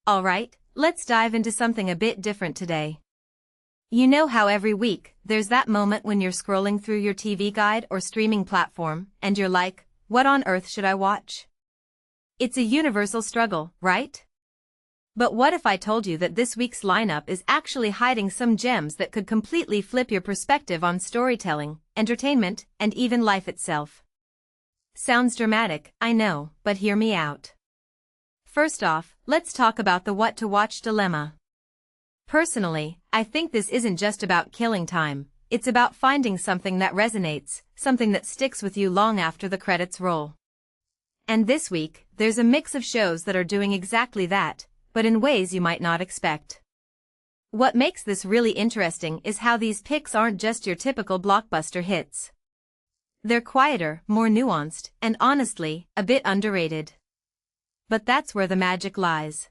Alright, let's dive into something a bit different today. You know how every week, there's that moment when you're scrolling through your TV guide or streaming platform, and you're like, what on earth should I watch? It's a universal struggle, right? But what if I told you that this week's lineup is actually hiding some gems that could completely flip your perspective on storytelling, entertainment, and even life itself? Sounds dramatic, I know, but hear me out. First off, let's talk about the what to watch dilemma. Personally, I think this isn't just about killing time, it's about finding something that resonates, something that sticks with you long after the credits roll. And this week, there's a mix of shows that are doing exactly that, but in ways you might not expect. What makes this really interesting is how these picks aren't just your typical blockbuster hits. They're quieter, more nuanced, and honestly, a bit underrated. But that's where the magic lies.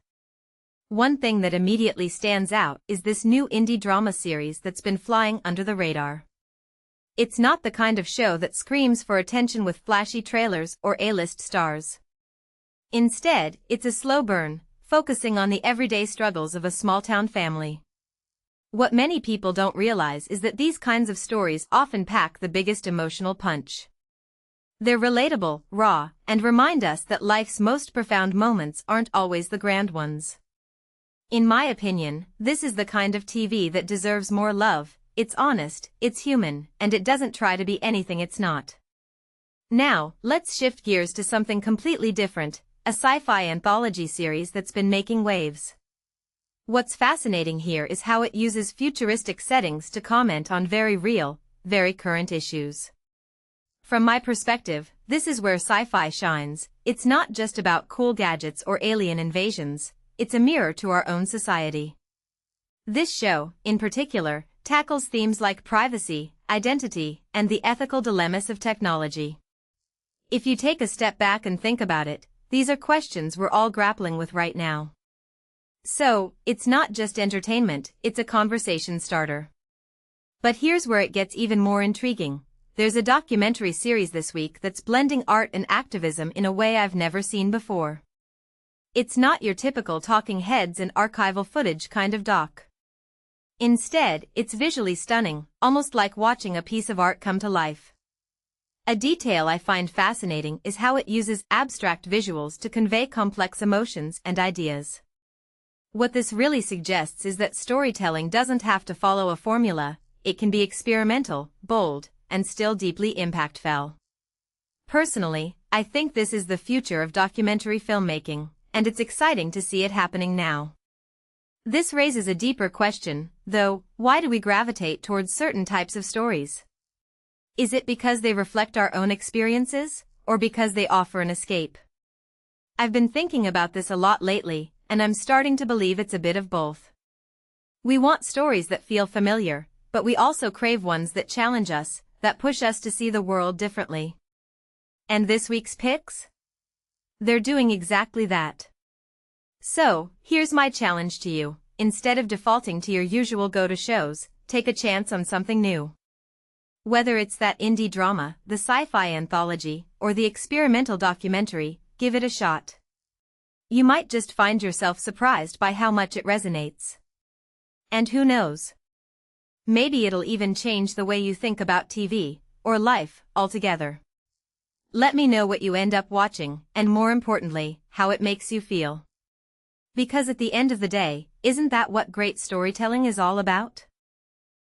One thing that immediately stands out is this new indie drama series that's been flying under the radar. It's not the kind of show that screams for attention with flashy trailers or A-list stars. Instead, it's a slow burn, focusing on the everyday struggles of a small-town family. What many people don't realize is that these kinds of stories often pack the biggest emotional punch. They're relatable, raw, and remind us that life's most profound moments aren't always the grand ones. In my opinion, this is the kind of TV that deserves more love. It's honest, it's human, and it doesn't try to be anything it's not. Now, let's shift gears to something completely different, a sci-fi anthology series that's been making waves. What's fascinating here is how it uses futuristic settings to comment on very real, very current issues. From my perspective, this is where sci-fi shines. It's not just about cool gadgets or alien invasions, it's a mirror to our own society. This show, in particular, tackles themes like privacy, identity, and the ethical dilemmas of technology. If you take a step back and think about it, these are questions we're all grappling with right now. So, it's not just entertainment, it's a conversation starter. But here's where it gets even more intriguing. There's a documentary series this week that's blending art and activism in a way I've never seen before. It's not your typical talking heads and archival footage kind of doc. Instead, it's visually stunning, almost like watching a piece of art come to life. A detail I find fascinating is how it uses abstract visuals to convey complex emotions and ideas. What this really suggests is that storytelling doesn't have to follow a formula, it can be experimental, bold, and still deeply impactful. Personally, I think this is the future of documentary filmmaking, and it's exciting to see it happening now. This raises a deeper question, though: why do we gravitate towards certain types of stories? Is it because they reflect our own experiences, or because they offer an escape? I've been thinking about this a lot lately, and I'm starting to believe it's a bit of both. We want stories that feel familiar, but we also crave ones that challenge us, that push us to see the world differently. And this week's picks? They're doing exactly that. So, here's my challenge to you. Instead of defaulting to your usual go-to shows, take a chance on something new. Whether it's that indie drama, the sci-fi anthology, or the experimental documentary, give it a shot. You might just find yourself surprised by how much it resonates. And who knows? Maybe it'll even change the way you think about TV, or life, altogether. Let me know what you end up watching, and more importantly, how it makes you feel. Because at the end of the day, isn't that what great storytelling is all about?